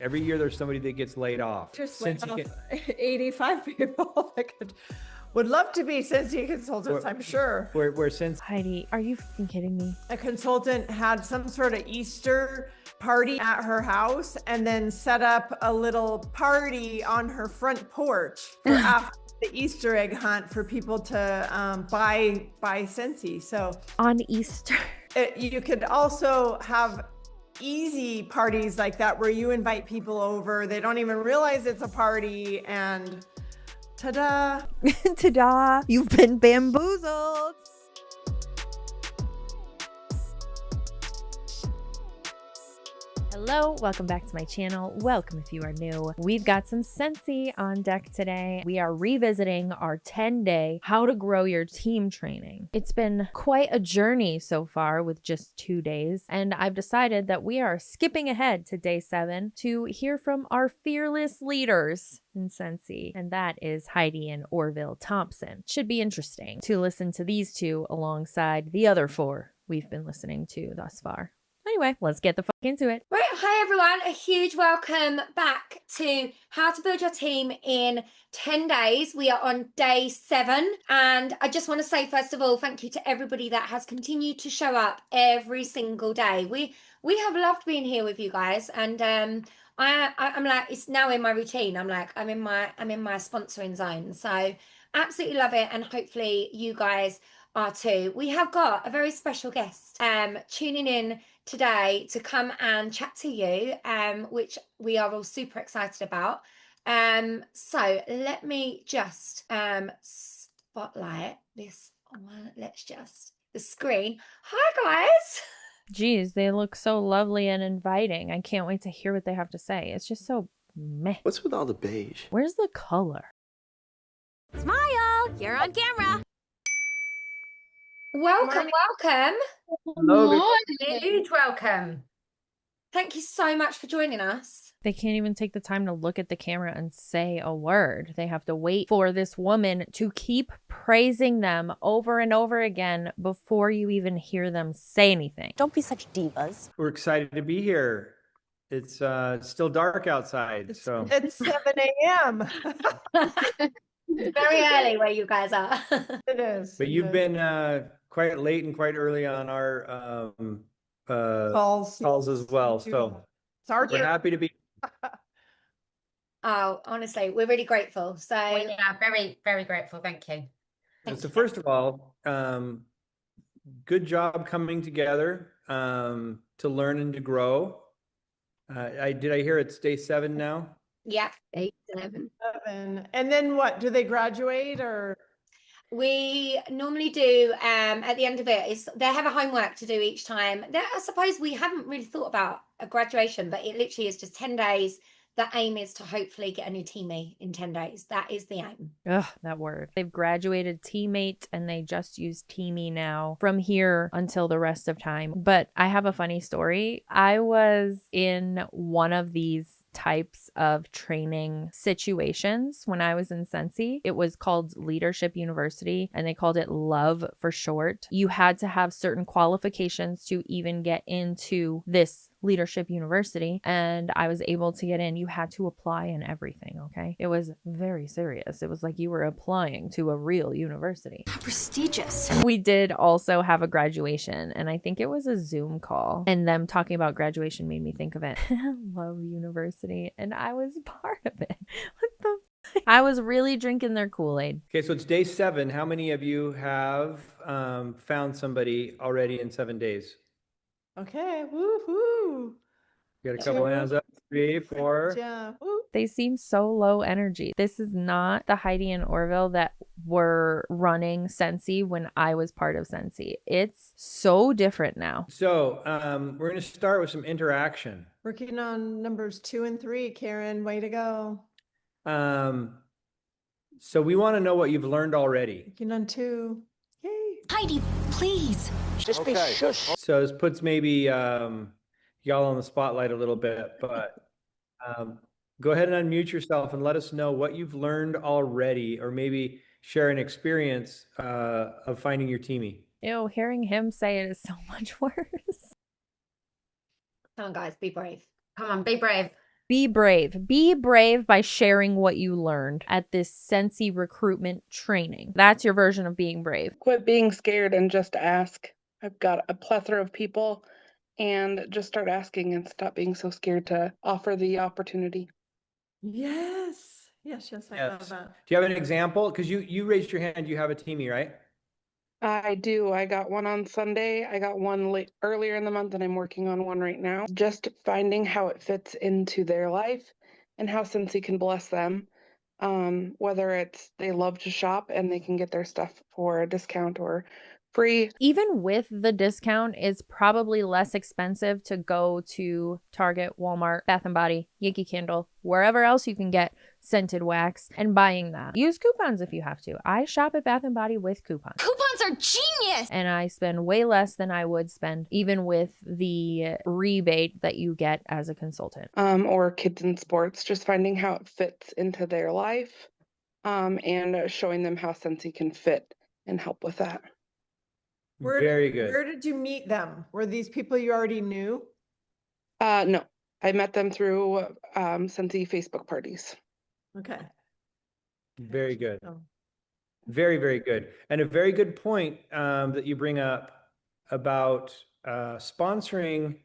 Every year there's somebody that gets laid off. Just laid off 85 people that would love to be Scentsy consultants, I'm sure. We're since Heidi, are you fucking kidding me? A consultant had some sort of Easter party at her house and then set up a little party on her front porch for after the Easter egg hunt for people to buy Scentsy. So on Easter. You could also have easy parties like that where you invite people over. They don't even realize it's a party and ta-da. Ta-da. You've been bamboozled. Hello, welcome back to my channel. Welcome if you are new. We've got some Scentsy on deck today. We are revisiting our 10-day how to grow your team training. It's been quite a journey so far with just 2 days, and I've decided that we are skipping ahead to day 7 to hear from our fearless leaders in Scentsy, and that is Heidi and Orville Thompson. Should be interesting to listen to these two alongside the other 4 we've been listening to thus far. Anyway, let's get the fuck into it. Right, hi everyone. A huge welcome back to How to Build Your Team in 10 days. We are on day 7. And I just want to say, first of all, thank you to everybody that has continued to show up every single day. We have loved being here with you guys. And I'm like, it's now in my routine. I'm in my sponsoring zone. So absolutely love it. And hopefully you guys are too. We have got a very special guest tuning in today to come and chat to you, which we are all super excited about. So let me just spotlight this one. Let's just the screen. Hi guys. Geez, they look so lovely and inviting. I can't wait to hear what they have to say. It's just so meh. What's with all the beige? Where's the color? Smile! You're on camera. Welcome. Hello. Huge welcome. Thank you so much for joining us. They can't even take the time to look at the camera and say a word. They have to wait for this woman to keep praising them over and over again before you even hear them say anything. Don't be such divas. We're excited to be here. It's still dark outside, so It's 7 a.m. It's very early where you guys are. It is. but you've been quite late and quite early on our calls as well. So Sorry. we're happy to be. Oh, honestly, we're really grateful. So Yeah, very, very grateful. Thank you. So first of all, good job coming together to learn and to grow. Did I hear it's day 7 now? yeah, Day 7. 7. And then what? Do they graduate or? we normally do at the end of it is they have a homework to do each time. I suppose we haven't really thought about a graduation, but it literally is just 10 days. The aim is to hopefully get a new teammate in 10 days. That is the aim. Ugh, that word. They've graduated teammate and they just use teamie now from here until the rest of time. But I have a funny story. I was in one of these types of training situations when I was in Scentsy. It was called Leadership University and they called it LOVE for short. You had to have certain qualifications to even get into this Leadership University, and I was able to get in. You had to apply and everything, okay? It was very serious. It was like you were applying to a real university. How prestigious. We did also have a graduation, and I think it was a Zoom call, and them talking about graduation made me think of it. Love University, and I was part of it. What the I was really drinking their Kool-Aid. Okay, so it's day 7. How many of you have found somebody already in 7 days? Okay. Woohoo. Got a couple hands up. 3, 4. Yeah. Woo. They seem so low energy. This is not the Heidi and Orville that were running Scentsy when I was part of Scentsy. It's so different now. So we're going to start with some interaction. Working on numbers 2 and 3, Karen. Way to go. So we want to know what you've learned already. Working on 2. Yay. Heidi, please. Just be shush. So this puts maybe y'all on the spotlight a little bit, but go ahead and unmute yourself and let us know what you've learned already, or maybe share an experience of finding your teamie. Ew, hearing him say it is so much worse. Come on, guys, be brave. Come on, be brave. Be brave. Be brave by sharing what you learned at this Scentsy recruitment training. That's your version of being brave. Quit being scared and just ask. I've got a plethora of people, and just start asking and stop being so scared to offer the opportunity. Yes. Yes, yes, I love Yes. that. Do you have an example? Because you raised your hand, you have a teamie, right? I do. I got one on Sunday. I got one earlier in the month, and I'm working on one right now. Just finding how it fits into their life and how Scentsy can bless them. Whether it's they love to shop and they can get their stuff for a discount or free. Even with the discount, it's probably less expensive to go to Target, Walmart, Bath & Body, Yankee Candle, wherever else you can get scented wax and buying that. Use coupons if you have to. I shop at Bath & Body with coupons. Coupons are genius! And I spend way less than I would spend even with the rebate that you get as a consultant. Or kids in sports, just finding how it fits into their life, and showing them how Scentsy can fit and help with that. Very good. Where did you meet them? Were these people you already knew? No, I met them through Scentsy Facebook parties. Okay. Very good. So, Very, very good. And a very good point that you bring up about sponsoring.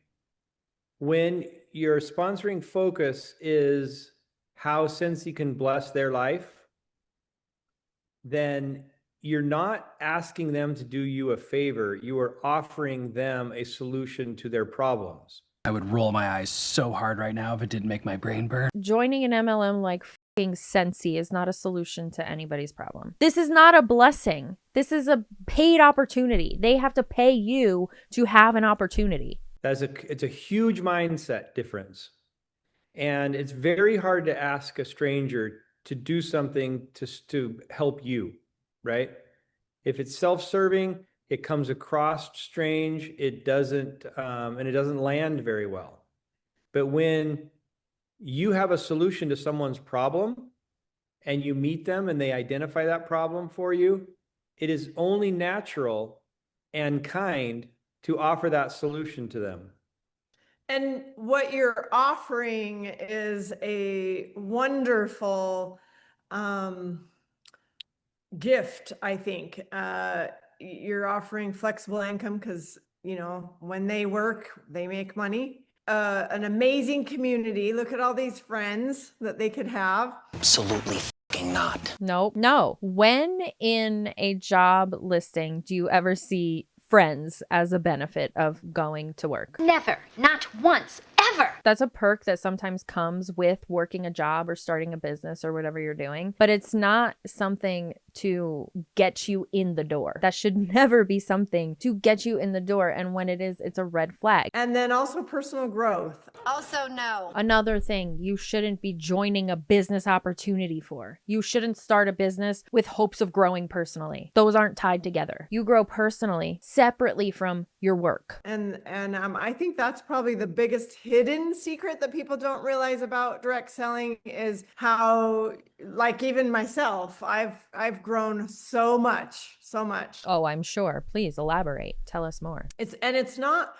When your sponsoring focus is how Scentsy can bless their life, then you're not asking them to do you a favor. You are offering them a solution to their problems. I would roll my eyes so hard right now if it didn't make my brain burn. Joining an MLM like fucking Scentsy is not a solution to anybody's problem. This is not a blessing. This is a paid opportunity. They have to pay you to have an opportunity. It's a huge mindset difference. And it's very hard to ask a stranger to do something to help you, right? If it's self-serving, it comes across strange. It doesn't, and it doesn't land very well. But when you have a solution to someone's problem and you meet them and they identify that problem for you, it is only natural and kind to offer that solution to them. and what you're offering is a wonderful gift, I think. You're offering flexible income because, you know, when they work, they make money. An amazing community. Look at all these friends that they could have. Absolutely fucking not. No. When in a job listing do you ever see friends as a benefit of going to work? Never. Not once. Ever. That's a perk that sometimes comes with working a job or starting a business or whatever you're doing, but it's not something to get you in the door. That should never be something to get you in the door. And when it is, it's a red flag. And then also personal growth. Also, no. Another thing you shouldn't be joining a business opportunity for. You shouldn't start a business with hopes of growing personally. Those aren't tied together. You grow personally separately from your work. And I think that's probably the biggest hidden secret that people don't realize about direct selling is how, like, even myself, I've grown so much. Oh, I'm sure. Please elaborate. Tell us more. It's not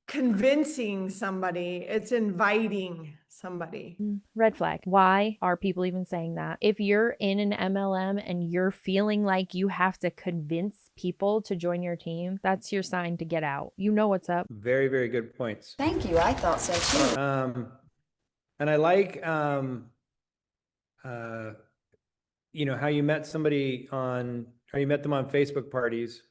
convincing somebody, it's inviting somebody. Red flag. Why are people even saying that? If you're in an MLM and you're feeling like you have to convince people to join your team, that's your sign to get out. You know what's up. Very, very good points. Thank you. I thought so too. And I like, you know, how you met somebody or you met them on Facebook parties.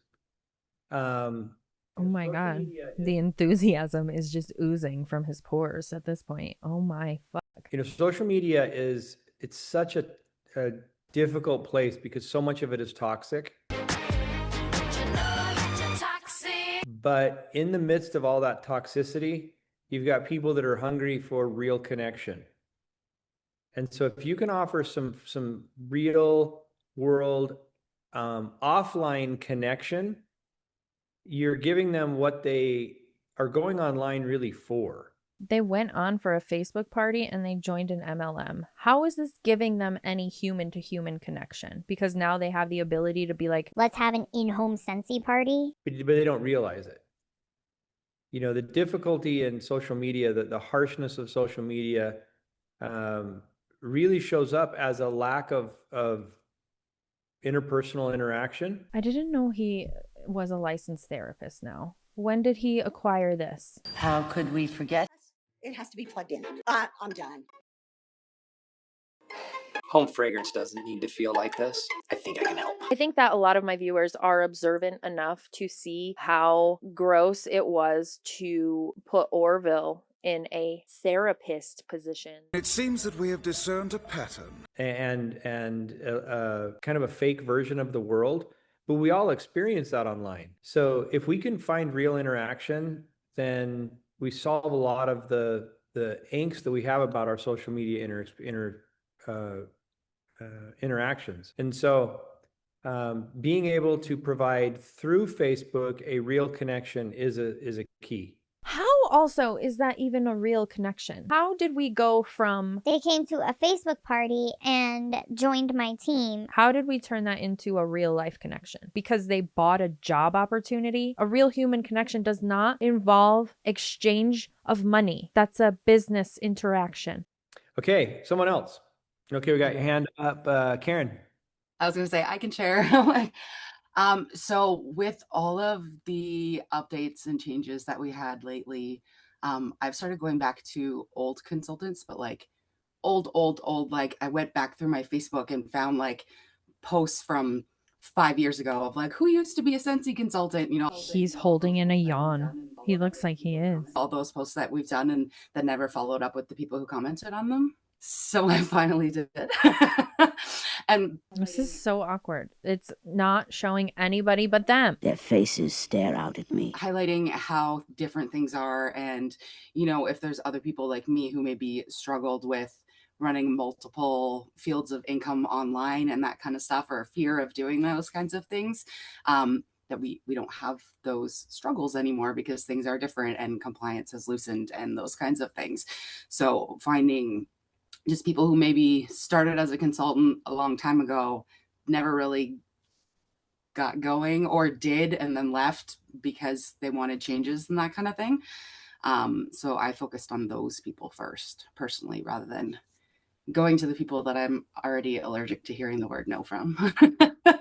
Oh my God. The enthusiasm is just oozing from his pores at this point. Oh my fuck. You know, social media it's such a difficult place because so much of it is toxic. But in the midst of all that toxicity, you've got people that are hungry for real connection. And so if you can offer some real world offline connection, you're giving them what they are going online really for. They went on for a Facebook party and they joined an MLM. How is this giving them any human to human connection? Because now they have the ability to be like, let's have an in-home Scentsy party. But they don't realize it. You know, the difficulty in social media, the harshness of social media really shows up as a lack of interpersonal interaction. I didn't know he was a licensed therapist now. When did he acquire this? How could we forget? It has to be plugged in. I'm done. Home fragrance doesn't need to feel like this. I think I can help. I think that a lot of my viewers are observant enough to see how gross it was to put Orville in a therapist position. It seems that we have discerned a pattern. And kind of a fake version of the world, but we all experience that online. So if we can find real interaction, then we solve a lot of the angst that we have about our social media interactions. And so being able to provide through Facebook a real connection is a key. How also is that even a real connection? How did we go from... They came to a Facebook party and joined my team. How did we turn that into a real life connection? Because they bought a job opportunity? A real human connection does not involve exchange of money. That's a business interaction. Okay, someone else. Okay, we got your hand up, Karen. I was going to say, I can share. So with all of the updates and changes that we had lately, I've started going back to old consultants, but like old, like I went back through my Facebook and found like posts from 5 years ago of like, who used to be a Scentsy consultant, you know. He's holding in a yawn. He looks like he is. All those posts that we've done and that never followed up with the people who commented on them. So I finally did it. And this is so awkward. It's not showing anybody but them. Their faces stare out at me. Highlighting how different things are. And, you know, if there's other people like me who maybe struggled with running multiple fields of income online and that kind of stuff, or fear of doing those kinds of things, that we don't have those struggles anymore because things are different and compliance has loosened and those kinds of things. So finding just people who maybe started as a consultant a long time ago, never really got going, or did and then left because they wanted changes and that kind of thing. So I focused on those people first, personally, rather than going to the people that I'm already allergic to hearing the word no from.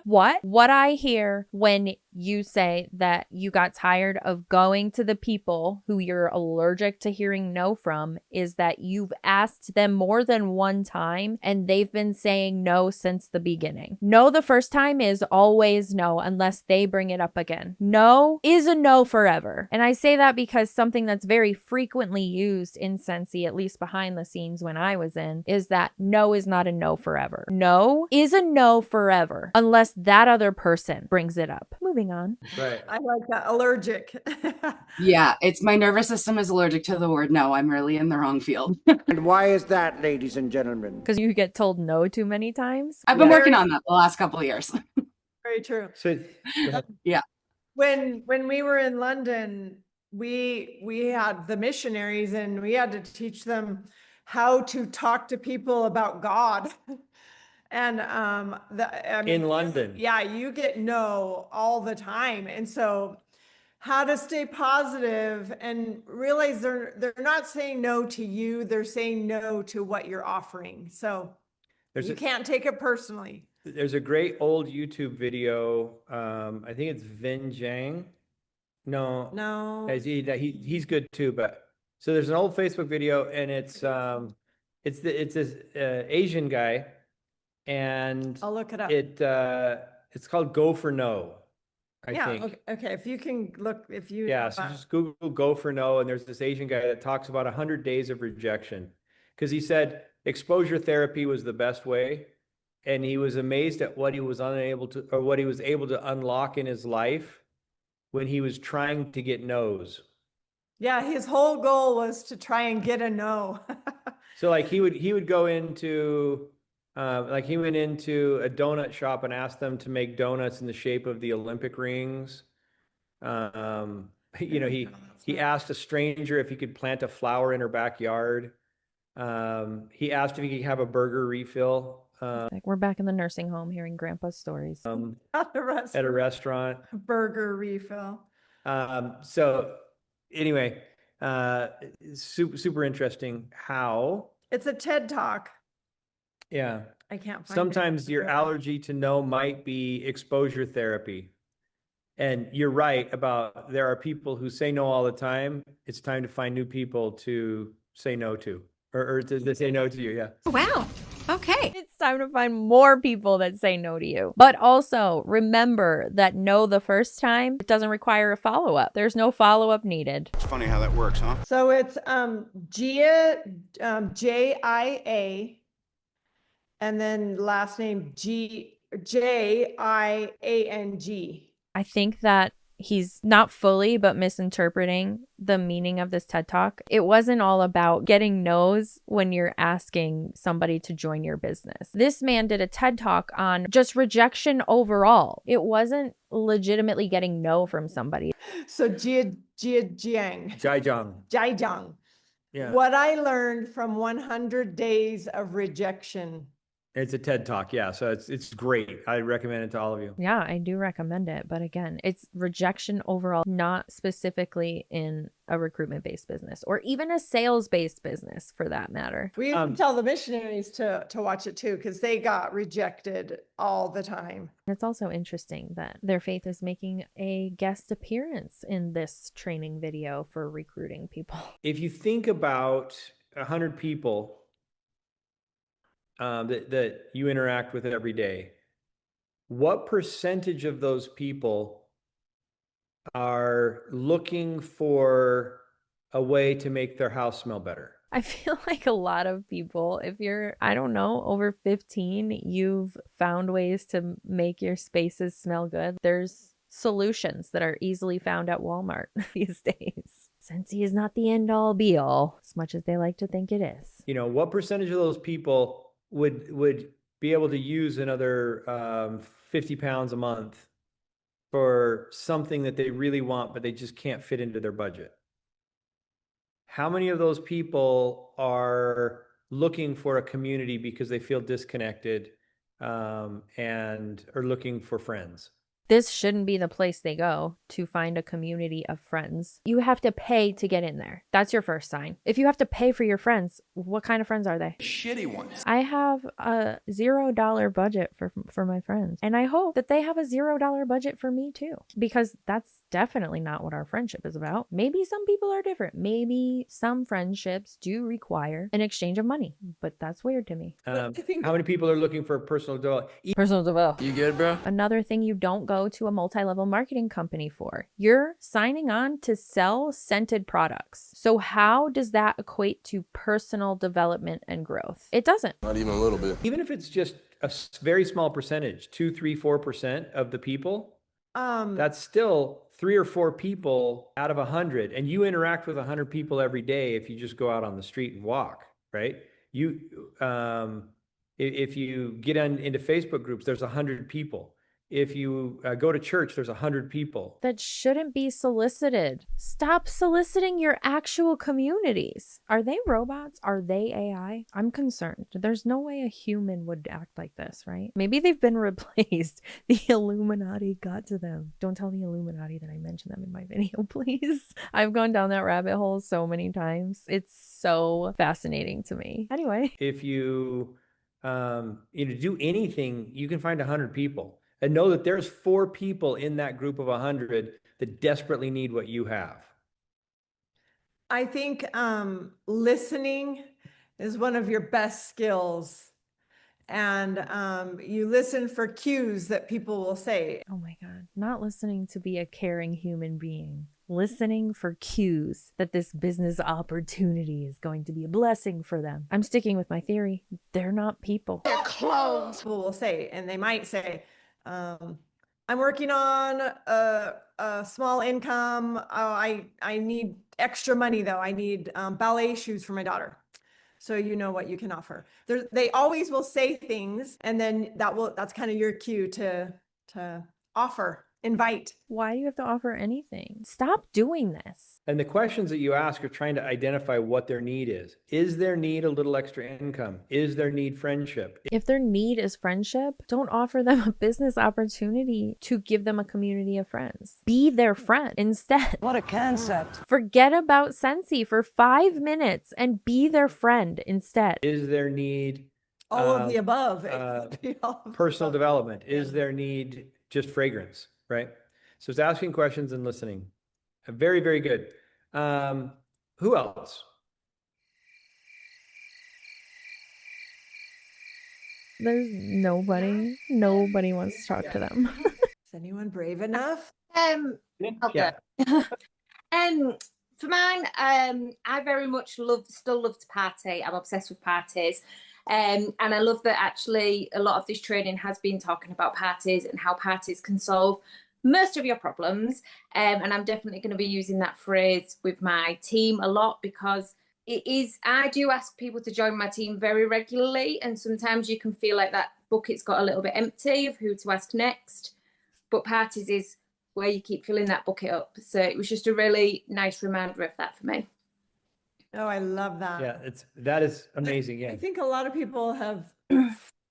What I hear when you say that you got tired of going to the people who you're allergic to hearing no from is that you've asked them more than one time and they've been saying no since the beginning. No the first time is always no unless they bring it up again. No is a no forever. And I say that because something that's very frequently used in Scentsy, at least behind the scenes when I was in, is that no is not a no forever. No is a no forever unless that other person brings it up. Moving on. Right. I like that. Allergic. Yeah, it's my nervous system is allergic to the word no. I'm really in the wrong field. And why is that, ladies and gentlemen? Because you get told no too many times. I've been working on that the last couple of years. Very true. So, yeah. When we were in London, we had the missionaries and we had to teach them how to talk to people about God. And in London. Yeah, you get no all the time. And so how to stay positive and realize they're not saying no to you, they're saying no to what you're offering. So you can't take it personally. There's a great old YouTube video. I think it's Vin Jiang. No. He's good too, but so there's an old Facebook video and it's this Asian guy. And I'll look it up. It's called Go for No, I think. Okay. If you can look, so just Google Go for No, and there's this Asian guy that talks about 100 days of rejection, because he said exposure therapy was the best way, and he was amazed at what he was able to unlock in his life when he was trying to get no's. Yeah, his whole goal was to try and get a no. So like he would go into. Like he went into a donut shop and asked them to make donuts in the shape of the Olympic rings. He asked a stranger if he could plant a flower in her backyard. He asked if he could have a burger refill. Like we're back in the nursing home hearing Grandpa's stories. At a restaurant. Burger refill. So anyway, super interesting how It's a TED Talk. Yeah. I can't find it. Sometimes your allergy to no might be exposure therapy. And you're right about there are people who say no all the time. It's time to find new people to say no to, or to say no to you. Yeah. Wow. Okay. It's time to find more people that say no to you. But also remember that no the first time, it doesn't require a follow-up. There's no follow-up needed. It's funny how that works, huh? So it's Gia, Jia, and then last name Jiang. I think that he's not fully, but misinterpreting the meaning of this TED Talk. It wasn't all about getting no's when you're asking somebody to join your business. This man did a TED Talk on just rejection overall. It wasn't legitimately getting no from somebody. So Jiang. Zhaijiang. Yeah. What I learned from 100 Days of Rejection. It's a TED Talk. Yeah. So it's great. I recommend it to all of you. Yeah, I do recommend it. But again, it's rejection overall, not specifically in a recruitment-based business or even a sales-based business for that matter. We used to tell the missionaries to watch it too, because they got rejected all the time. It's also interesting that their faith is making a guest appearance in this training video for recruiting people. If you think about 100 people that you interact with every day, what percentage of those people are looking for a way to make their house smell better? I feel like a lot of people, if you're, I don't know, over 15, you've found ways to make your spaces smell good. There's solutions that are easily found at Walmart these days. Scentsy is not the end all be all, as much as they like to think it is. You know, what percentage of those people would be able to use another 50 pounds a month for something that they really want, but they just can't fit into their budget? How many of those people are looking for a community because they feel disconnected and are looking for friends? This shouldn't be the place they go to find a community of friends. You have to pay to get in there. That's your first sign. If you have to pay for your friends, what kind of friends are they? Shitty ones. I have a $0 budget for my friends. And I hope that they have a $0 budget for me too, because that's definitely not what our friendship is about. Maybe some people are different. Maybe some friendships do require an exchange of money, but that's weird to me. How many people are looking for personal development? Personal development. You good, bro? Another thing you don't go to a multi-level marketing company for. You're signing on to sell scented products. So how does that equate to personal development and growth? It doesn't. Not even a little bit. Even if it's just a very small percentage, 2, 3, 4% of the people, that's still 3 or 4 people out of 100. And you interact with 100 people every day if you just go out on the street and walk, right? If you get into Facebook groups, there's 100 people. If you go to church, there's 100 people. That shouldn't be solicited. Stop soliciting your actual communities. Are they robots? Are they AI? I'm concerned. There's no way a human would act like this, right? Maybe they've been replaced. The Illuminati got to them. Don't tell the Illuminati that I mentioned them in my video, please. I've gone down that rabbit hole so many times. It's so fascinating to me. Anyway. If you do anything, you can find 100 people. And know that there's 4 people in that group of 100 that desperately need what you have. I think listening is one of your best skills. And you listen for cues that people will say. Oh my God, not listening to be a caring human being. Listening for cues that this business opportunity is going to be a blessing for them. I'm sticking with my theory. They're not people. They're clones. People will say, and they might say, I'm working on a small income. I need extra money though. I need ballet shoes for my daughter. So you know what you can offer. They always will say things, and then that's kind of your cue to offer. invite. Why do you have to offer anything? Stop doing this. And the questions that you ask are trying to identify what their need is. Is their need a little extra income? Is their need friendship? If their need is friendship, don't offer them a business opportunity to give them a community of friends. Be their friend instead. What a concept. Forget about Scentsy for 5 minutes and be their friend instead. Is their need All of the above. personal development? Is their need just fragrance, right? So it's asking questions and listening. Very, very good. Who else? There's nobody. Nobody wants to talk to them. Is anyone brave enough? Yeah. For mine, I very much still love to party. I'm obsessed with parties. And I love that actually a lot of this training has been talking about parties and how parties can solve most of your problems. And I'm definitely going to be using that phrase with my team a lot, because I do ask people to join my team very regularly. And sometimes you can feel like that bucket's got a little bit empty of who to ask next. But parties is where you keep filling that bucket up. So it was just a really nice reminder of that for me. Oh, I love that. Yeah, that is amazing. Yeah. I think a lot of people have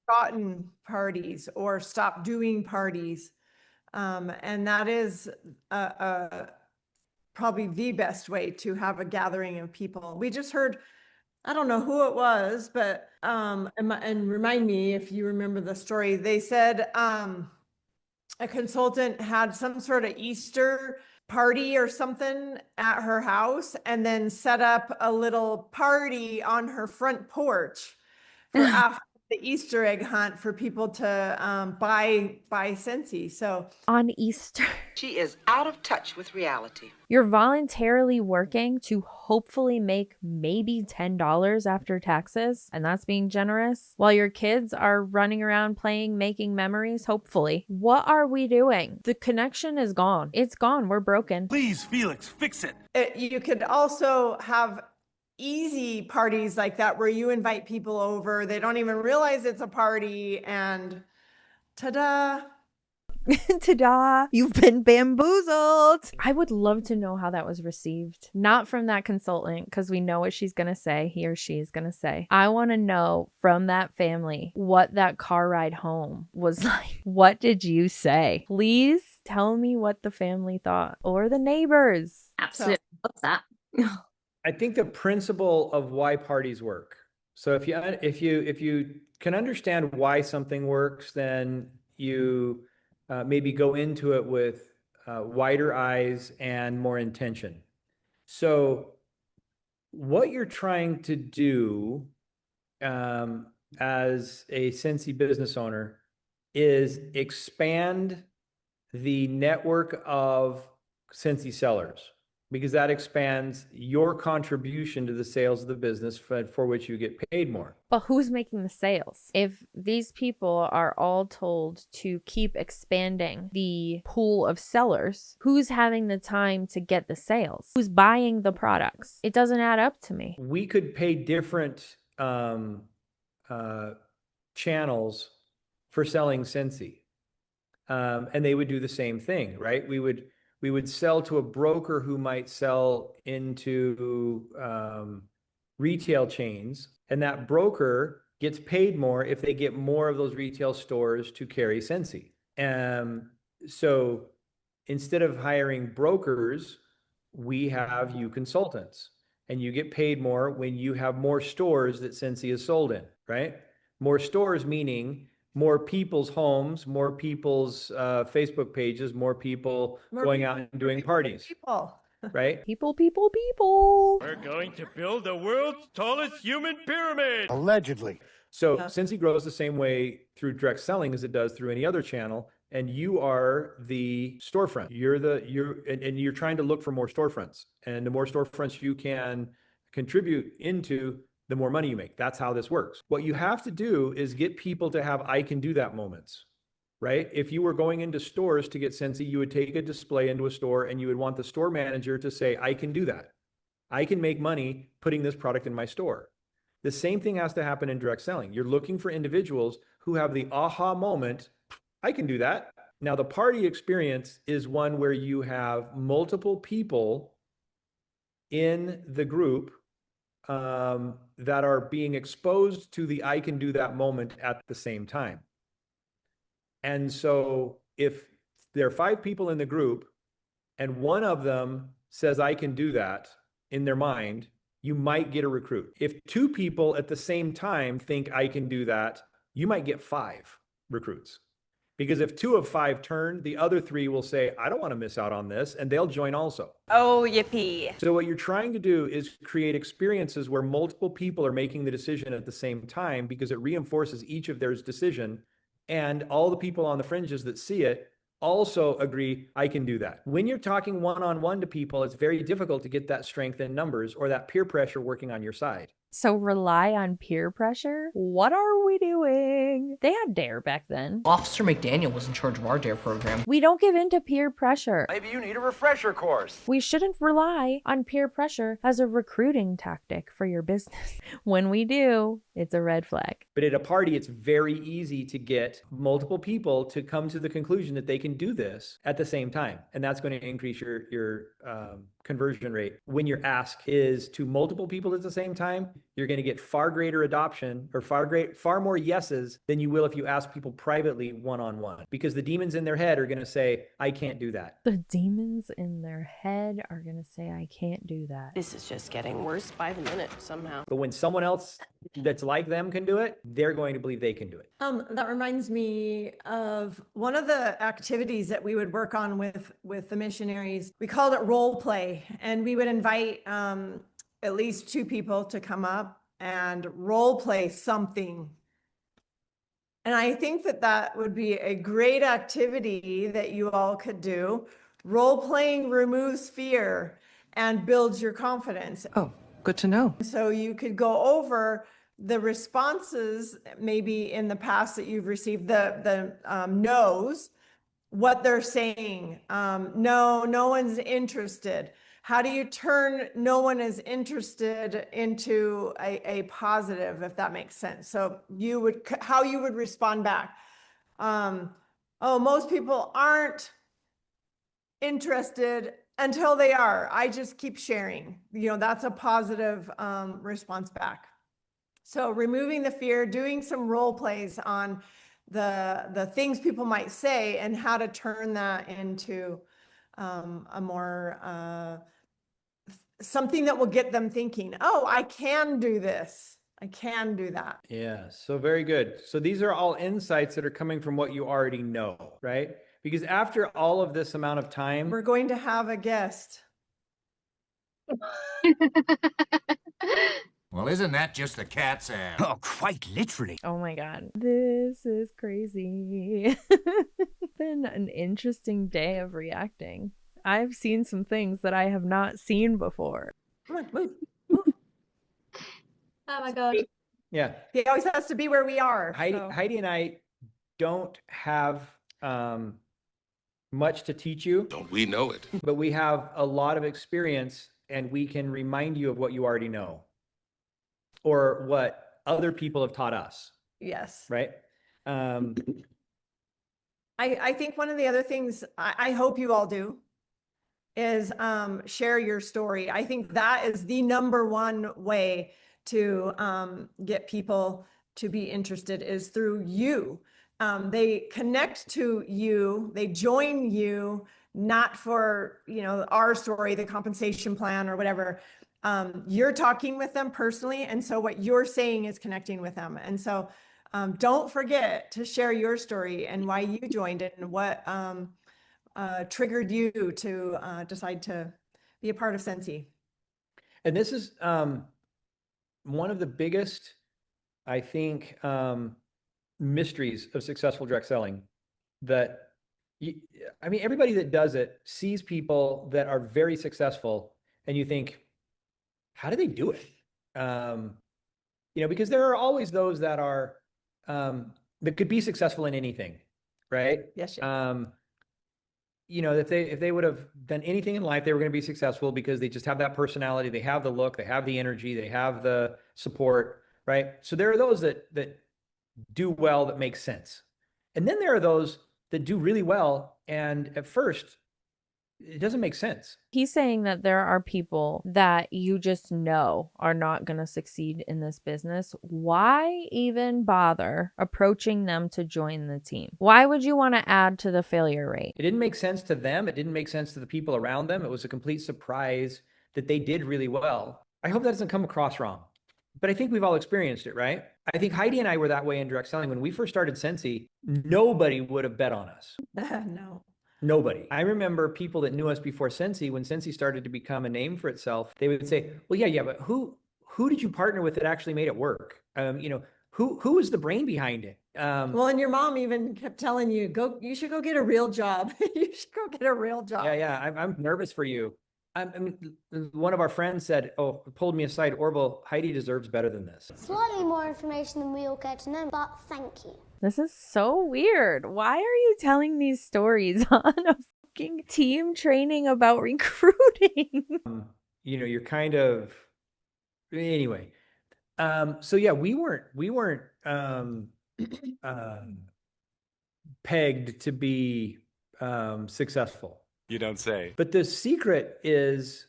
forgotten parties or stopped doing parties. And that is probably the best way to have a gathering of people. We just heard, I don't know who it was, but and remind me if you remember the story. They said a consultant had some sort of Easter party or something at her house and then set up a little party on her front porch for after the Easter egg hunt for people to buy Scentsy. So on Easter, she is out of touch with reality. You're voluntarily working to hopefully make maybe $10 after taxes, and that's being generous, while your kids are running around playing, making memories, hopefully. What are we doing? The connection is gone. It's gone. We're broken. Please, Felix, fix it. You could also have easy parties like that where you invite people over. They don't even realize it's a party, and ta-da. Ta-da! You've been bamboozled. I would love to know how that was received. Not from that consultant, because we know what she's going to say, he or she is going to say. I want to know from that family what that car ride home was like. What did you say? Please tell me what the family thought, or the neighbors. Absolutely. What's that? I think the principle of why parties work. So if you can understand why something works, then you maybe go into it with wider eyes and more intention. So what you're trying to do as a Scentsy business owner is expand the network of Scentsy sellers, because that expands your contribution to the sales of the business for which you get paid more. But who's making the sales? If these people are all told to keep expanding the pool of sellers, who's having the time to get the sales? Who's buying the products? It doesn't add up to me. We could pay different channels for selling Scentsy, and they would do the same thing, right? We would sell to a broker who might sell into retail chains, and that broker gets paid more if they get more of those retail stores to carry Scentsy. So instead of hiring brokers, we have you consultants, and you get paid more when you have more stores that Scentsy is sold in, right? More stores meaning more people's homes, more people's Facebook pages, more people going out and doing parties. Right? People. We're going to build the world's tallest human pyramid. Allegedly. So Scentsy grows the same way through direct selling as it does through any other channel. And you are the storefront. You're trying to look for more storefronts. And the more storefronts you can contribute into, the more money you make. That's how this works. What you have to do is get people to have I can do that moments, right? If you were going into stores to get Scentsy, you would take a display into a store and you would want the store manager to say, I can do that. I can make money putting this product in my store. The same thing has to happen in direct selling. You're looking for individuals who have the aha moment. I can do that. Now, the party experience is one where you have multiple people in the group that are being exposed to the I can do that moment at the same time. And so if there are 5 people in the group and one of them says, I can do that in their mind, you might get a recruit. If 2 people at the same time think I can do that, you might get 5 recruits. Because if 2 of 5 turn, the other 3 will say, I don't want to miss out on this, and they'll join also. Oh, yippee. So what you're trying to do is create experiences where multiple people are making the decision at the same time, because it reinforces each of their decision. And all the people on the fringes that see it also agree, I can do that. When you're talking one-on-one to people, it's very difficult to get that strength in numbers or that peer pressure working on your side. So rely on peer pressure? What are we doing? They had DARE back then. Officer McDaniel was in charge of our DARE program. We don't give in to peer pressure. Maybe you need a refresher course. We shouldn't rely on peer pressure as a recruiting tactic for your business. When we do, it's a red flag. But at a party, it's very easy to get multiple people to come to the conclusion that they can do this at the same time. And that's going to increase your conversion rate. When your ask is to multiple people at the same time, you're going to get far greater adoption or far more yeses than you will if you ask people privately one-on-one, because the demons in their head are going to say, I can't do that. The demons in their head are going to say, I can't do that. This is just getting worse by the minute somehow. But when someone else that's like them can do it, they're going to believe they can do it. That reminds me of one of the activities that we would work on with the missionaries. We called it role play, and we would invite at least 2 people to come up and role play something. And I think that would be a great activity that you all could do. Role playing removes fear and builds your confidence. Oh, good to know. So you could go over the responses maybe in the past that you've received, the no's, what they're saying. No one's interested. How do you turn no one is interested into a positive, if that makes sense? So how you would respond back. Oh, most people aren't interested until they are. I just keep sharing. That's a positive response back. So removing the fear, doing some role plays on the things people might say and how to turn that into a more something that will get them thinking, oh, I can do this. I can do that. Yeah, so very good. So these are all insights that are coming from what you already know, right? Because after all of this amount of time, we're going to have a guest. Well, isn't that just the cat's ass? Oh, quite literally. Oh my God. This is crazy. It's been an interesting day of reacting. I've seen some things that I have not seen before. Come on, move. Oh my God. yeah, He always has to be where we are. Heidi and I don't have much to teach you. Don't we know it? But we have a lot of experience, and we can remind you of what you already know or what other people have taught us. Yes. Right? I think one of the other things I hope you all do is share your story. I think that is the number one way to get people to be interested is through you. They connect to you, they join you, not for, our story, the compensation plan or whatever. You're talking with them personally. And so what you're saying is connecting with them. And so don't forget to share your story and why you joined it and what triggered you to decide to be a part of Scentsy. And this is one of the biggest, I think, mysteries of successful direct selling, that everybody that does it sees people that are very successful and you think, how do they do it? Because there are always those that are that could be successful in anything, right? Yes. If they would have done anything in life, they were going to be successful because they just have that personality, they have the look, they have the energy, they have the support, right? So there are those that do well, that make sense. And then there are those that do really well. And at first, it doesn't make sense. He's saying that there are people that you just know are not going to succeed in this business. Why even bother approaching them to join the team? Why would you want to add to the failure rate? It didn't make sense to them. It didn't make sense to the people around them. It was a complete surprise that they did really well. I hope that doesn't come across wrong, but I think we've all experienced it, right? I think Heidi and I were that way in direct selling. When we first started Scentsy, nobody would have bet on us. No. Nobody. I remember people that knew us before Scentsy, when Scentsy started to become a name for itself, they would say, well, yeah, but who did you partner with that actually made it work? Who was the brain behind it? Well, and your mom even kept telling you, you should go get a real job. You should go get a real job. Yeah. I'm nervous for you. One of our friends said, pulled me aside, Orville, Heidi deserves better than this. Slightly more information than we all care to know, but thank you. This is so weird. Why are you telling these stories on a fucking team training about recruiting? You're kind of, anyway. So yeah, we weren't pegged to be successful. You don't say. But the secret is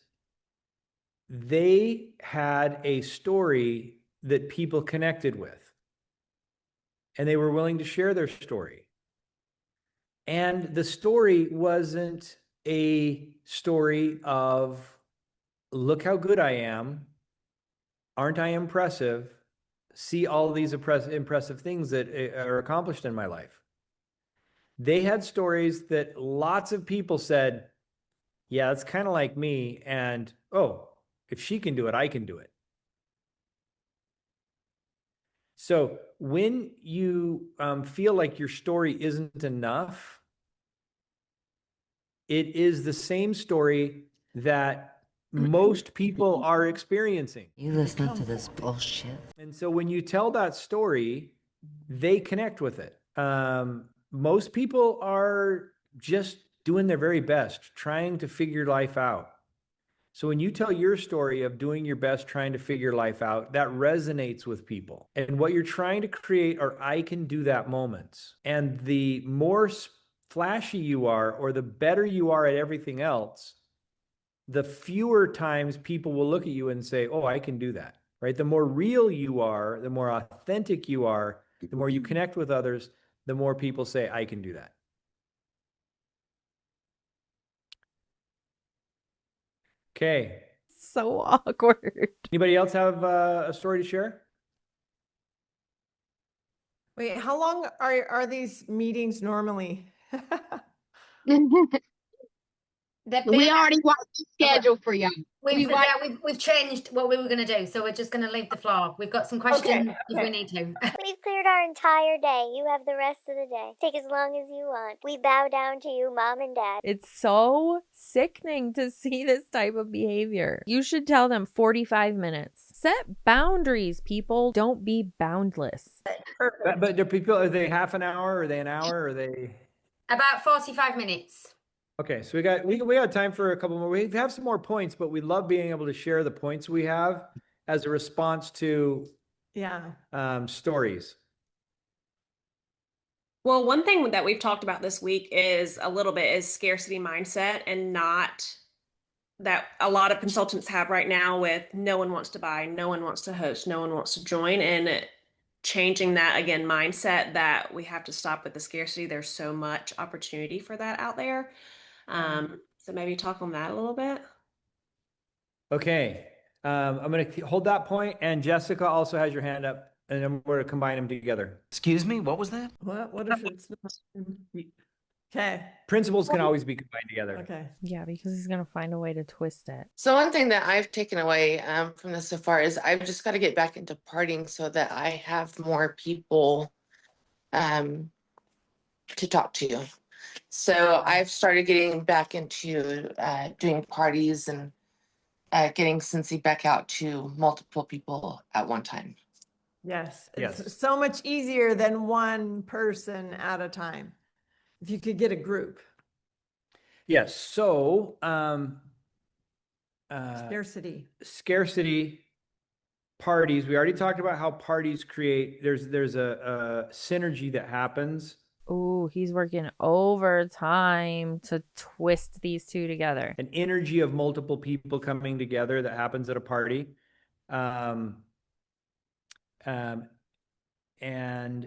they had a story that people connected with, and they were willing to share their story. And the story wasn't a story of, look how good I am, aren't I impressive, see all these impressive things that are accomplished in my life. They had stories that lots of people said, yeah, it's kind of like me. And, if she can do it, I can do it. So when you feel like your story isn't enough, it is the same story that most people are experiencing. You listening to this bullshit? And so when you tell that story, they connect with it. Most people are just doing their very best, trying to figure life out. So when you tell your story of doing your best, trying to figure life out, that resonates with people. And what you're trying to create are I can do that moments. And the more flashy you are, or the better you are at everything else, the fewer times people will look at you and say, I can do that, right? The more real you are, the more authentic you are, the more you connect with others, the more people say, I can do that. Okay. So awkward. Anybody else have a story to share? Wait, how long are these meetings normally? We already watched the schedule for you. We've changed what we were going to do, so we're just going to leave the floor. We've got some questions if we need to. We've cleared our entire day. You have the rest of the day. Take as long as you want. We bow down to you, Mom and Dad. It's so sickening to see this type of behavior. You should tell them 45 minutes. Set boundaries, people. Don't be boundless. But are they half an hour? Are they an hour? Are they About 45 minutes? Okay, so we got time for a couple more. We have some more points, but we love being able to share the points we have as a response to stories. Well, one thing that we've talked about this week is scarcity mindset, and not that a lot of consultants have right now with no one wants to buy, no one wants to host, no one wants to join, and changing that mindset that we have to stop with the scarcity. There's so much opportunity for that out there. So maybe talk on that a little bit. Okay. I'm going to hold that point, and Jessica also has your hand up, and then we're going to combine them together. Excuse me, what was that? What if it's not? Okay. Principles can always be combined together. Okay. Yeah, because he's going to find a way to twist it. So one thing that I've taken away from this so far is I've just got to get back into partying so that I have more people to talk to. So I've started getting back into doing parties and getting Scentsy back out to multiple people at one time. Yes. It's so much easier than one person at a time. If you could get a group. Yes. So scarcity parties. We already talked about how parties create, there's a synergy that happens Ooh, he's working overtime to twist these two together. An energy of multiple people coming together that happens at a party. And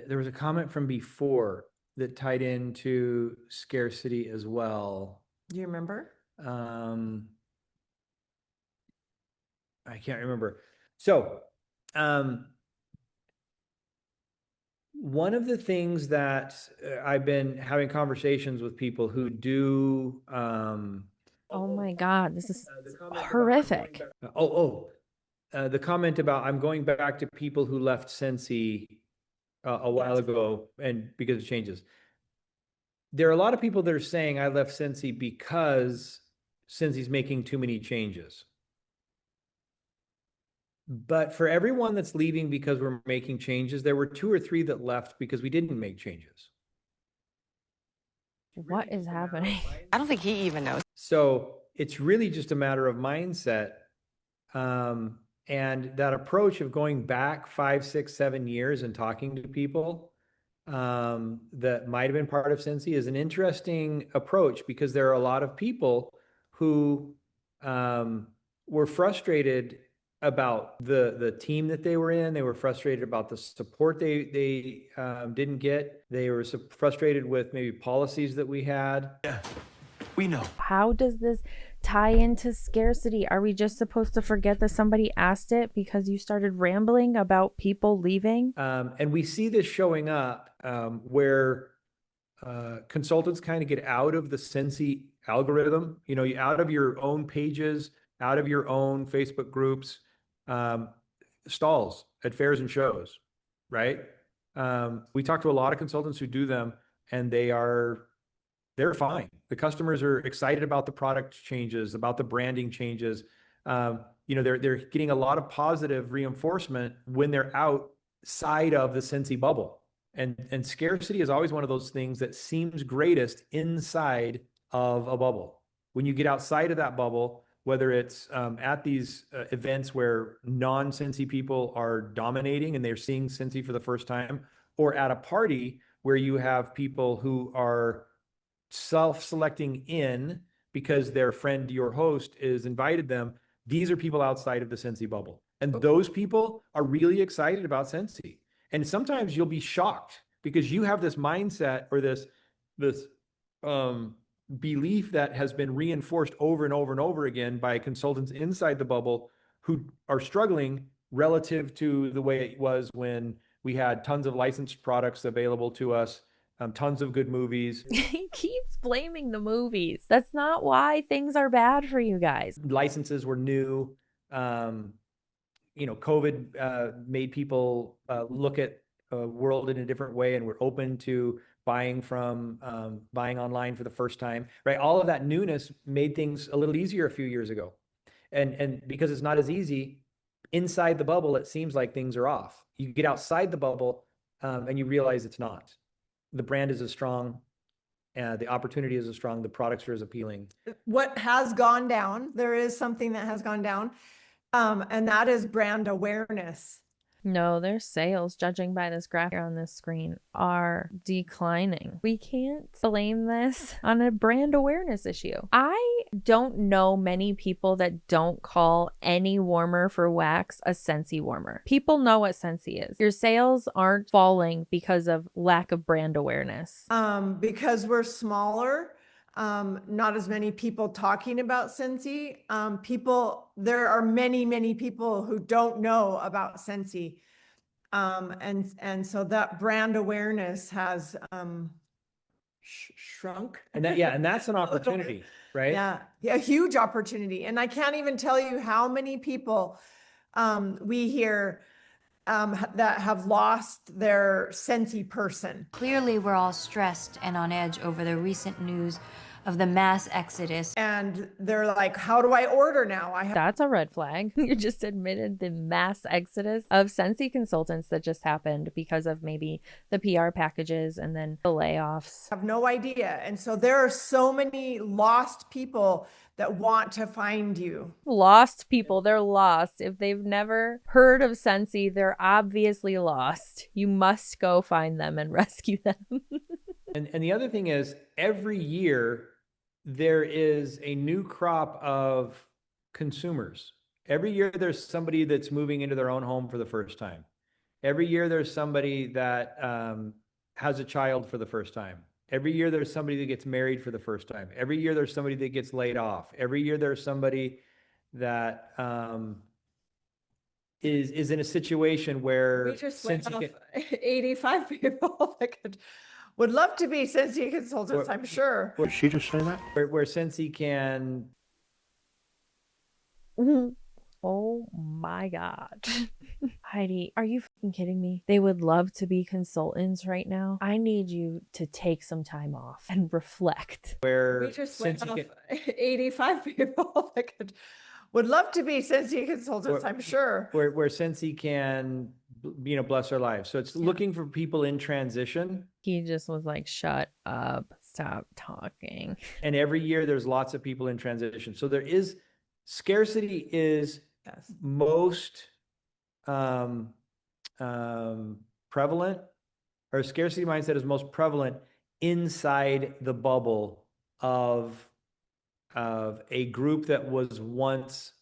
there was a comment from before that tied into scarcity as well. Do you remember? I can't remember. So, one of the things that I've been having conversations with people who do. Oh my God, this is horrific. The comment about I'm going back to people who left Scentsy a while ago, and because of changes. There are a lot of people that are saying I left Scentsy because Scentsy's making too many changes. But for everyone that's leaving because we're making changes, there were 2 or 3 that left because we didn't make changes. What is happening? I don't think he even knows. So it's really just a matter of mindset. And that approach of going back 5, 6, 7 years and talking to people that might have been part of Scentsy is an interesting approach, because there are a lot of people who were frustrated about the team that they were in. They were frustrated about the support they didn't get. They were frustrated with maybe policies that we had. Yeah, we know. How does this tie into scarcity? Are we just supposed to forget that somebody asked it because you started rambling about people leaving? And we see this showing up where consultants kind of get out of the Scentsy algorithm, out of your own pages, out of your own Facebook groups, stalls at fairs and shows, right? We talk to a lot of consultants who do them, and they're fine. The customers are excited about the product changes, about the branding changes. They're getting a lot of positive reinforcement when they're outside of the Scentsy bubble. And scarcity is always one of those things that seems greatest inside of a bubble. When you get outside of that bubble, whether it's at these events where non-Scentsy people are dominating and they're seeing Scentsy for the first time, or at a party where you have people who are self-selecting in because their friend, your host, is invited them. These are people outside of the Scentsy bubble. And those people are really excited about Scentsy. And sometimes you'll be shocked because you have this mindset or this belief that has been reinforced over and over and over again by consultants inside the bubble who are struggling relative to the way it was when we had tons of licensed products available to us, tons of good movies. He keeps blaming the movies. That's not why things are bad for you guys. Licenses were new. COVID made people look at a world in a different way, and we're open to buying online for the first time, right? All of that newness made things a little easier a few years ago. And because it's not as easy inside the bubble, it seems like things are off. You get outside the bubble and you realize it's not. The brand is as strong, the opportunity is as strong, the products are as appealing. What has gone down, there is something that has gone down, and that is brand awareness. No, their sales, judging by this graph here on this screen, are declining. We can't blame this on a brand awareness issue. I don't know many people that don't call any warmer for wax a Scentsy warmer. People know what Scentsy is. Your sales aren't falling because of lack of brand awareness. Because we're smaller, not as many people talking about Scentsy. There are many people who don't know about Scentsy. And so that brand awareness has shrunk. And that's an opportunity, right? Yeah, a huge opportunity. And I can't even tell you how many people we hear that have lost their Scentsy person. Clearly, we're all stressed and on edge over the recent news of the mass exodus. And they're like, how do I order now? That's a red flag. You just admitted the mass exodus of Scentsy consultants that just happened because of maybe the PR packages and then the layoffs. I have no idea. And so there are so many lost people that want to find you. Lost people, they're lost. If they've never heard of Scentsy, they're obviously lost. You must go find them and rescue them. And the other thing is, every year there is a new crop of consumers. Every year there's somebody that's moving into their own home for the first time. Every year there's somebody that has a child for the first time. Every year there's somebody that gets married for the first time. Every year there's somebody that gets laid off. Every year there's somebody that is in a situation where We just laid since off you 85 people that would love to be Scentsy consultants, I'm sure. Did she just say that? where Scentsy can Oh my God. Heidi, are you fucking kidding me? They would love to be consultants right now. I need you to take some time off and reflect. where We just laid Scentsy off can 85 people that would love to be Scentsy consultants, I'm sure. where Scentsy can bless our lives. So it's looking for people in transition. He just was like, shut up, stop talking. And every year there's lots of people in transition. So there is scarcity is most prevalent, or scarcity mindset is most prevalent inside the bubble of a group that was once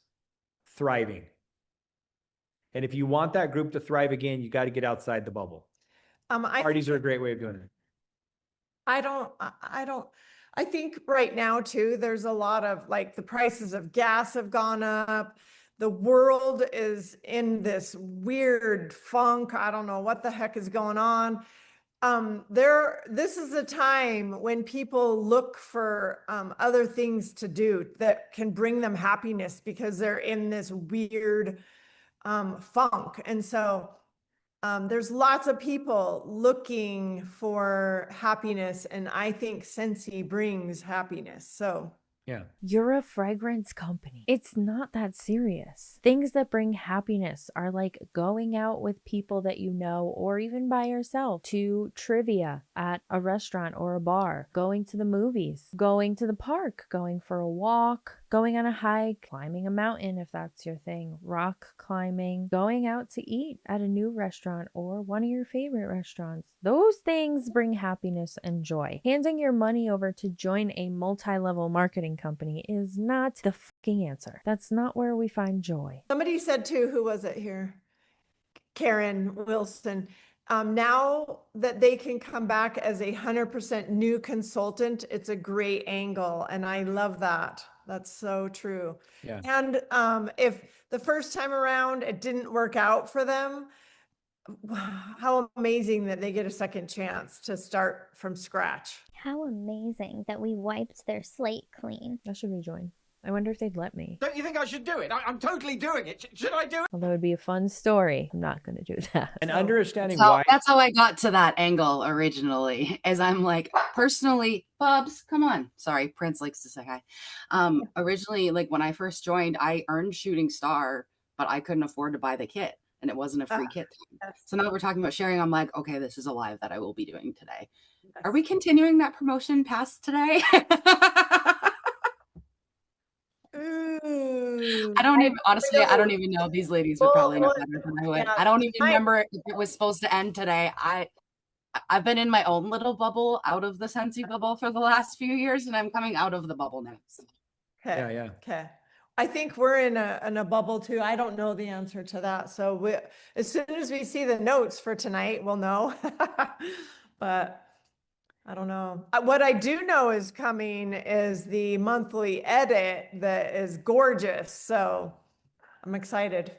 thriving. And if you want that group to thrive again, you got to get outside the bubble. Parties are a great way of doing it. I think right now too, there's a lot of like the prices of gas have gone up. The world is in this weird funk. I don't know what the heck is going on. This is a time when people look for other things to do that can bring them happiness because they're in this weird funk. And so there's lots of people looking for happiness, and I think Scentsy brings happiness. So yeah. You're a fragrance company. It's not that serious. Things that bring happiness are like going out with people that you know, or even by yourself, to trivia at a restaurant or a bar, going to the movies, going to the park, going for a walk, going on a hike, climbing a mountain if that's your thing, rock climbing, going out to eat at a new restaurant or one of your favorite restaurants. Those things bring happiness and joy. Handing your money over to join a multi-level marketing company is not the fucking answer. That's not where we find joy. somebody said too, who was it here? Karen Wilson. Now that they can come back as 100% new consultant, it's a great angle. And I love that. That's so true. Yeah. And if the first time around it didn't work out for them, how amazing that they get a second chance to start from scratch. How amazing that we wiped their slate clean. I should rejoin. I wonder if they'd let me. Don't you think I should do it? I'm totally doing it. Should I do it? Although it'd be a fun story. I'm not going to do that. And understanding So why. that's how I got to that angle originally, as I'm like, personally, Bubs, come on. Sorry, Prince likes to say hi. Originally, like when I first joined, I earned Shooting Star, but I couldn't afford to buy the kit. And it wasn't a free kit. So now we're talking about sharing. I'm like, okay, this is a live that I will be doing today. Are we continuing that promotion past today? I don't even, honestly, I don't even know. These ladies would probably know better than I would. I don't even remember if it was supposed to end today. I've been in my own little bubble, out of the Scentsy bubble for the last few years, and I'm coming out of the bubble now. So. Okay. Yeah. Okay. I think we're in a bubble too. I don't know the answer to that. So as soon as we see the notes for tonight, we'll know. But I don't know. What I do know is coming is the monthly edit that is gorgeous. So I'm excited.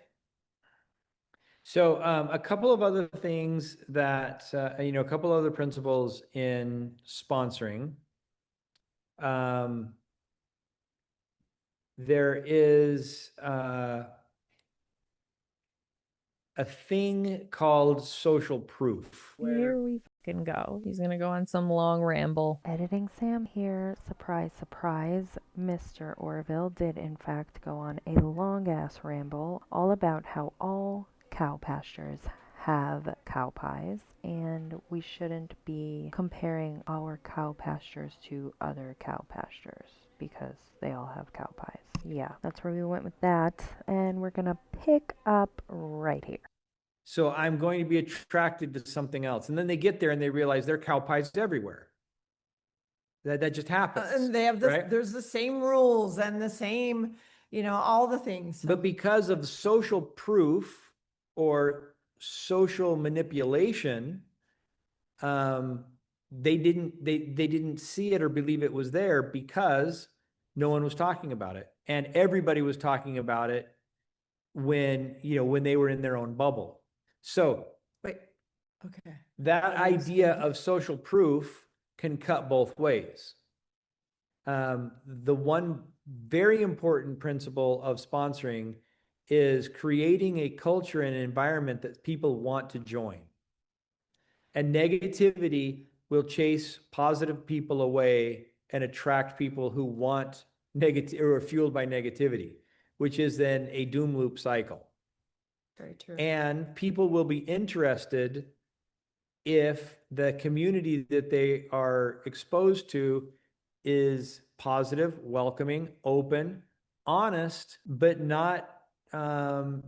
So a couple of other things that, a couple other principles in sponsoring. There is a thing called social proof. Here we fucking go. He's gonna go on some long ramble. Editing Sam here. Surprise, surprise. Mr. Orville did in fact go on a long ass ramble all about how all cow pastures have cow pies, and we shouldn't be comparing our cow pastures to other cow pastures because they all have cow pies. Yeah, that's where we went with that, and we're gonna pick up right here. So I'm going to be attracted to something else. And then they get there and they realize there are cow pies everywhere. That just happens. And they have this, right? there's the same rules and the same, all the things. But because of social proof or social manipulation, they didn't see it or believe it was there because no one was talking about it. And everybody was talking about it when they were in their own bubble. So wait, okay. That idea of social proof can cut both ways. The one very important principle of sponsoring is creating a culture and an environment that people want to join. And negativity will chase positive people away and attract people who want negative or are fueled by negativity, which is then a doom loop cycle. Very true. And people will be interested if the community that they are exposed to is positive, welcoming, open, honest, but not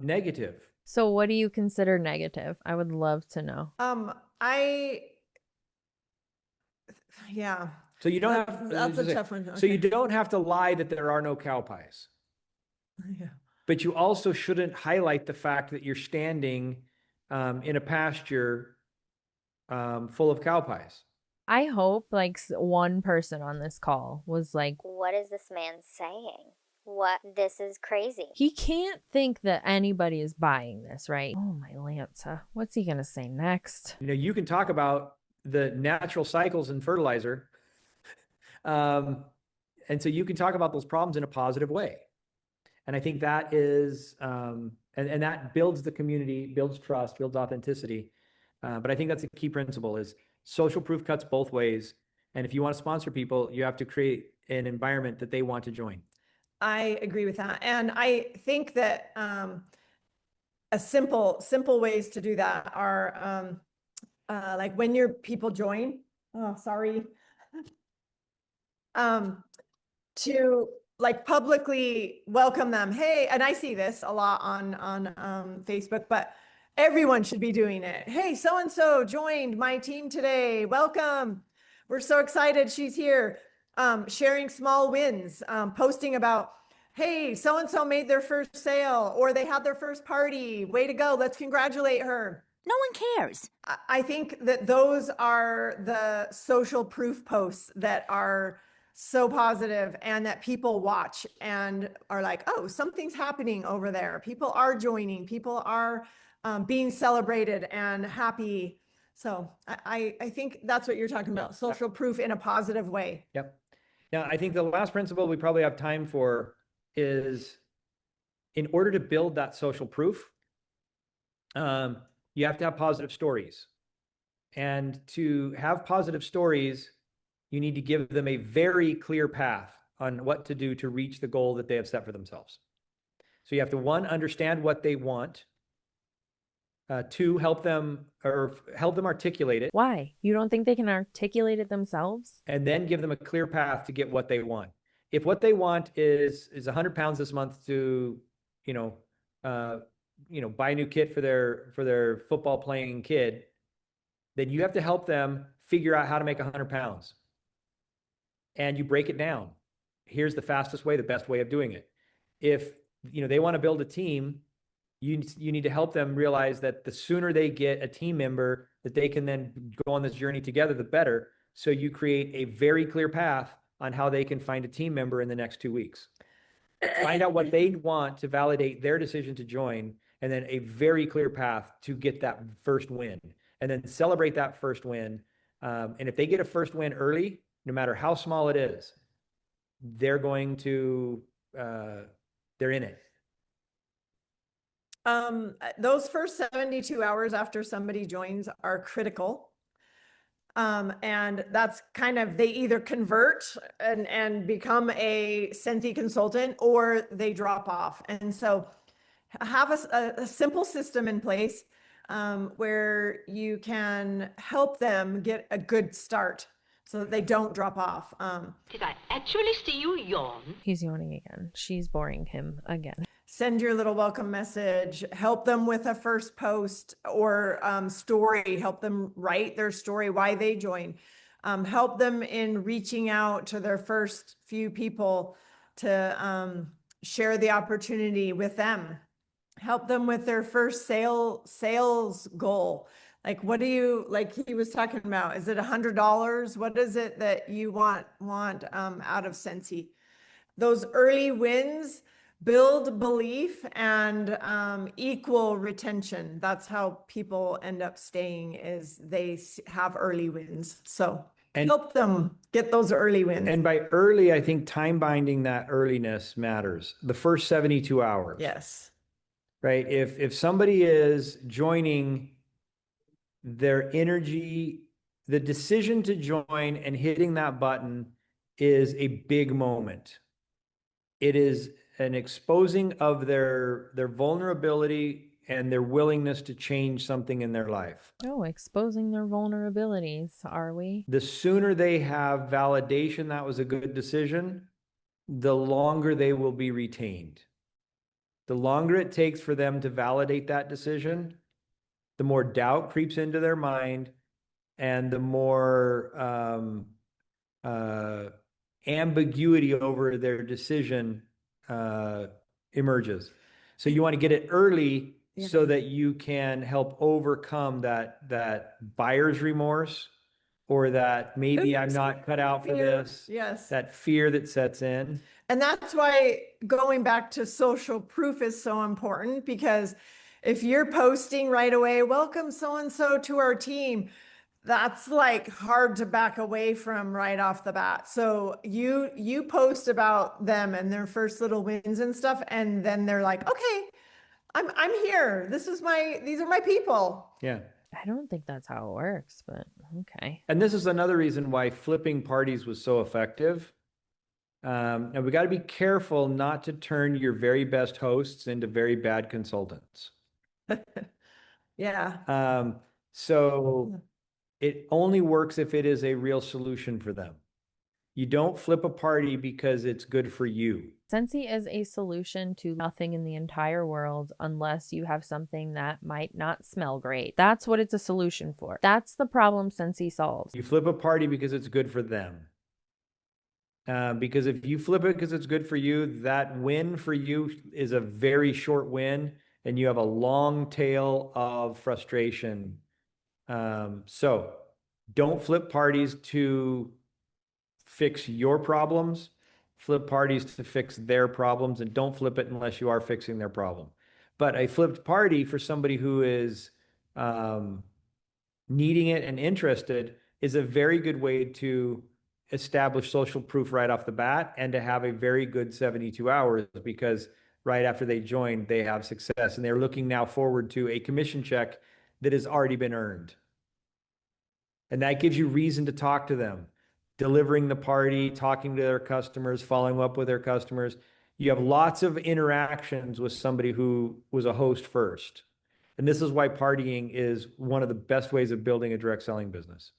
negative. So what do you consider negative? I would love to know. Yeah. So you don't have, that's a tough one. So you don't have to lie that there are no cow pies. Yeah. But you also shouldn't highlight the fact that you're standing in a pasture full of cow pies. I hope like one person on this call was like, what is this man saying? This is crazy. He can't think that anybody is buying this, right? Oh my Lanza, what's he gonna say next? You can talk about the natural cycles in fertilizer. And so you can talk about those problems in a positive way. And I think that is, and that builds the community, builds trust, builds authenticity. But I think that's a key principle is social proof cuts both ways. And if you want to sponsor people, you have to create an environment that they want to join. I agree with that. And I think that a simple ways to do that are like when your people join, to like publicly welcome them. Hey, and I see this a lot on Facebook, but everyone should be doing it. Hey, so-and-so joined my team today. Welcome. We're so excited she's here. Sharing small wins, posting about, hey, so-and-so made their first sale or they had their first party. Way to go. Let's congratulate her. No one cares. I think that those are the social proof posts that are so positive and that people watch and are like, oh, something's happening over there. People are joining. People are being celebrated and happy. So I think that's what you're talking about. Social proof in a positive way. Yep. Now, I think the last principle we probably have time for is in order to build that social proof, you have to have positive stories. And to have positive stories, you need to give them a very clear path on what to do to reach the goal that they have set for themselves. So you have to, one, understand what they want. Two, help them articulate it. Why? You don't think they can articulate it themselves? And then give them a clear path to get what they want. If what they want is 100 pounds this month to, buy a new kit for their football playing kid, then you have to help them figure out how to make 100 pounds. And you break it down. Here's the fastest way, the best way of doing it. If they want to build a team, you need to help them realize that the sooner they get a team member that they can then go on this journey together, the better. So you create a very clear path on how they can find a team member in the next 2 weeks. Find out what they want to validate their decision to join, and then a very clear path to get that first win, and then celebrate that first win. And if they get a first win early, no matter how small it is, they're going to, they're in it. Those first 72 hours after somebody joins are critical. And that's kind of, they either convert and become a Scentsy consultant or they drop off. And so have a simple system in place where you can help them get a good start so that they don't drop off. Did I actually see you yawn? He's yawning again. She's boring him again. Send your little welcome message, help them with a first post or story, help them write their story, why they join. help them in reaching out to their first few people to share the opportunity with them, help them with their first sales goal. Like, what do you, like he was talking about, is it $100? What is it that you want out of Scentsy? Those early wins build belief and equal retention. That's how people end up staying, is they have early wins. So help them get those early wins. And by early, I think time binding that earliness matters. The first 72 hours. Yes. Right. If somebody is joining, their energy, the decision to join and hitting that button is a big moment. It is an exposing of their vulnerability and their willingness to change something in their life. Oh, exposing their vulnerabilities, are we? The sooner they have validation that was a good decision, the longer they will be retained. The longer it takes for them to validate that decision, the more doubt creeps into their mind, and the more ambiguity over their decision emerges. So you want to get it early so that you can help overcome that buyer's remorse, or that maybe I'm not cut out for this. Yes. That fear that sets in. And that's why going back to social proof is so important, because if you're posting right away, welcome so-and-so to our team, that's like hard to back away from right off the bat. So you post about them and their first little wins and stuff, and then they're like, okay, I'm here. These are my people. Yeah. I don't think that's how it works, but okay. And this is another reason why flipping parties was so effective. And we got to be careful not to turn your very best hosts into very bad consultants. Yeah. So it only works if it is a real solution for them. You don't flip a party because it's good for you. Scentsy is a solution to nothing in the entire world unless you have something that might not smell great. That's what it's a solution for. That's the problem Scentsy solves. You flip a party because it's good for them. Because if you flip it because it's good for you, that win for you is a very short win, and you have a long tail of frustration. So don't flip parties to fix your problems. Flip parties to fix their problems, and don't flip it unless you are fixing their problem. But a flipped party for somebody who is needing it and interested is a very good way to establish social proof right off the bat, and to have a very good 72 hours, because right after they join, they have success, and they're looking now forward to a commission check that has already been earned. And that gives you reason to talk to them, delivering the party, talking to their customers, following up with their customers. You have lots of interactions with somebody who was a host first. And this is why partying is one of the best ways of building a direct selling business.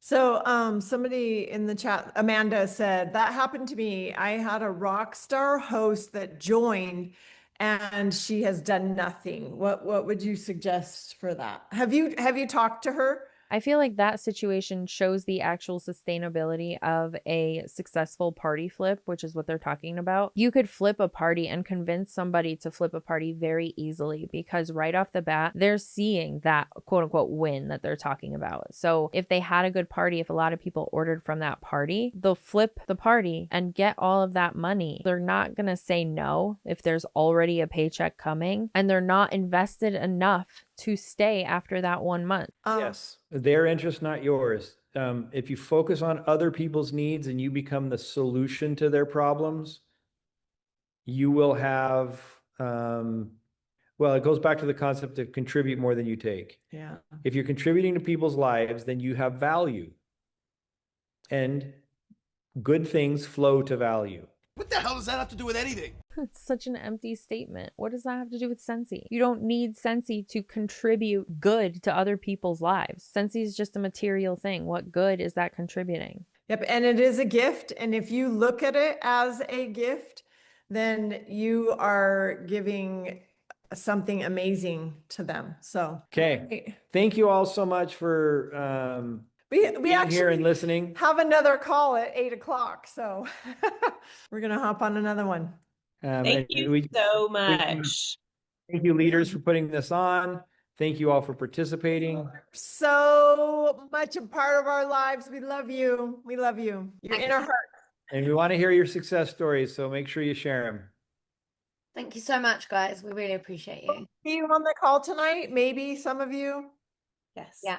So somebody in the chat, Amanda, said, that happened to me. I had a rock star host that joined and she has done nothing. What would you suggest for that? Have you talked to her? I feel like that situation shows the actual sustainability of a successful party flip, which is what they're talking about. You could flip a party and convince somebody to flip a party very easily, because right off the bat, they're seeing that quote unquote win that they're talking about. So if they had a good party, if a lot of people ordered from that party, they'll flip the party and get all of that money. They're not going to say no if there's already a paycheck coming, and they're not invested enough to stay after that 1 month. Yes, their interest, not yours. If you focus on other people's needs and you become the solution to their problems, you will have, well, it goes back to the concept of contribute more than you take. Yeah. If you're contributing to people's lives, then you have value. And good things flow to value. What the hell does that have to do with anything? It's such an empty statement. What does that have to do with Scentsy? You don't need Scentsy to contribute good to other people's lives. Scentsy is just a material thing. What good is that contributing? Yep. And it is a gift. And if you look at it as a gift, then you are giving something amazing to them. So, okay. Thank you all so much for We being actually here and listening. have another call at 8 o'clock. So we're going to hop on another one. Thank you so much. Thank you, leaders, for putting this on. Thank you all for participating. So much a part of our lives. We love you. We love you. You're in our heart. And we want to hear your success stories, so make sure you share them. Thank you so much, guys. We really appreciate you. See you on the call tonight. Maybe some of you. Yes. Yeah.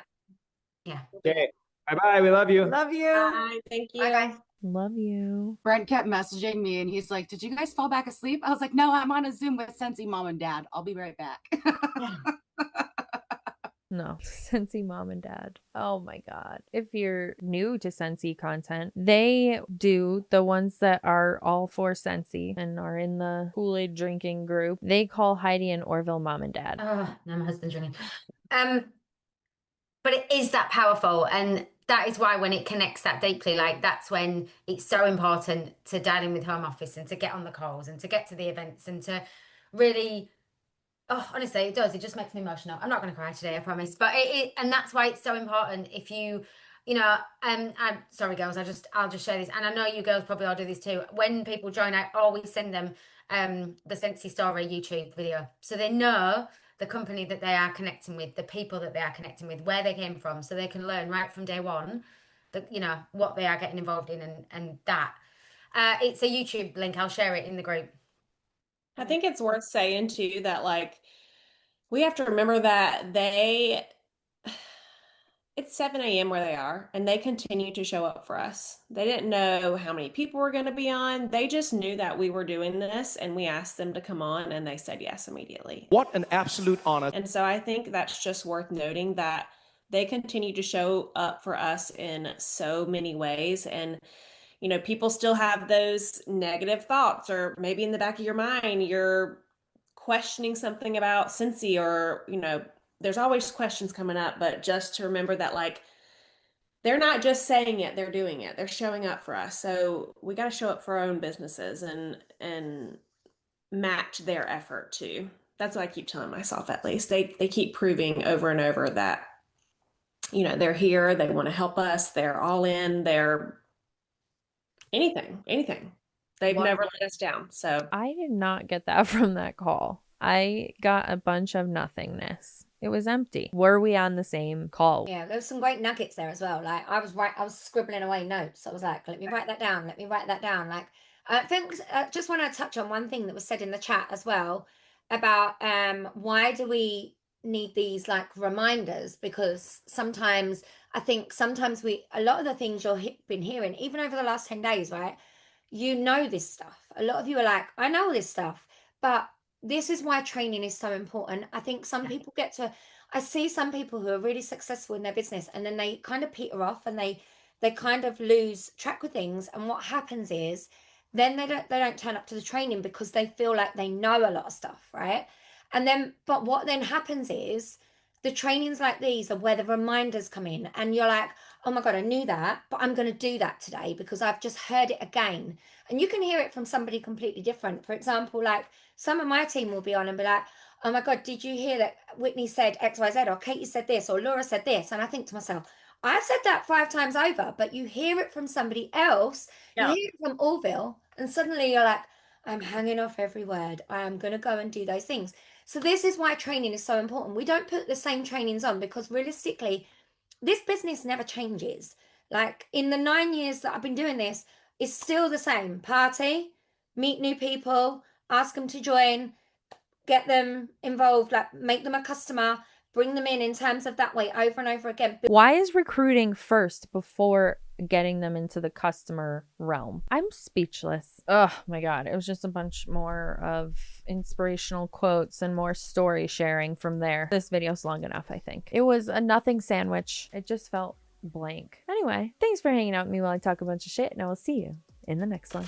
Yeah. Okay. Bye-bye. We love you. Love you. Bye. Thank you. Bye, guys. Love you. Brent kept messaging me and he's like, did you guys fall back asleep? I was like, no, I'm on a Zoom with Scentsy Mom and Dad. I'll be right back. No, Scentsy Mom and Dad. Oh my God. If you're new to Scentsy content, they do, the ones that are all for Scentsy and are in the Kool-Aid drinking group, they call Heidi and Orville Mom and Dad. Oh, no, my husband's drinking. But it is that powerful, and that is why when it connects that deeply, like that's when it's so important to dial in with home office and to get on the calls and to get to the events and to really, oh, honestly, it does. It just makes me emotional. I'm not going to cry today, I promise. But and that's why it's so important. If you know, I'm sorry, girls. I'll just share this, and I know you girls probably all do this too. When people join, I always send them the Scentsy Story YouTube video, so they know the company that they are connecting with, the people that they are connecting with, where they came from, so they can learn right from day one that, you know, what they are getting involved in and that. It's a YouTube link. I'll share it in the group. I think it's worth saying too that like we have to remember that it's 7 a.m. where they are, and they continue to show up for us. They didn't know how many people were going to be on. They just knew that we were doing this, and we asked them to come on, and they said yes immediately. What an absolute honor. And so I think that's just worth noting that they continue to show up for us in so many ways. And, you know, people still have those negative thoughts, or maybe in the back of your mind, you're questioning something about Scentsy, or, you know, there's always questions coming up, but just to remember that, like, they're not just saying it, they're doing it. They're showing up for us. So we got to show up for our own businesses and match their effort too. That's what I keep telling myself, at least. They keep proving over and over that, you know, they're here, they want to help us, they're all in, they're anything. They've never let us down. So I did not get that from that call. I got a bunch of nothingness. It was empty. Were we on the same call? Yeah, there was some great nuggets there as well. Like I was scribbling away notes. I was like, let me write that down. Let me write that down. Like I think just want to touch on one thing that was said in the chat as well about why do we need these like reminders? Because sometimes I think a lot of the things you've been hearing, even over the last 10 days, right? You know this stuff. A lot of you are like, I know this stuff, but this is why training is so important. I think some people I see some people who are really successful in their business, and then they kind of peter off and they kind of lose track with things. And what happens is then they don't turn up to the training because they feel like they know a lot of stuff, right? And then, but what then happens is the trainings like these are where the reminders come in, and you're like, oh my God, I knew that, but I'm going to do that today because I've just heard it again. And you can hear it from somebody completely different. For example, like some of my team will be on and be like, oh my God, did you hear that Whitney said XYZ, or Katie said this, or Laura said this? And I think to myself, I've said that 5 times over, but you hear it from somebody else. Yeah. You hear it from Orville, and suddenly you're like, I'm hanging off every word. I am going to go and do those things. So this is why training is so important. We don't put the same trainings on because realistically, this business never changes. Like in the 9 years that I've been doing this, it's still the same. Party, meet new people, ask them to join, get them involved, like make them a customer, bring them in terms of that way over and over again. Why is recruiting first before getting them into the customer realm? I'm speechless. Oh my God. It was just a bunch more of inspirational quotes and more story sharing from there. This video's long enough, I think. It was a nothing sandwich. It just felt blank. Anyway, thanks for hanging out with me while I talk a bunch of shit, and I will see you in the next one.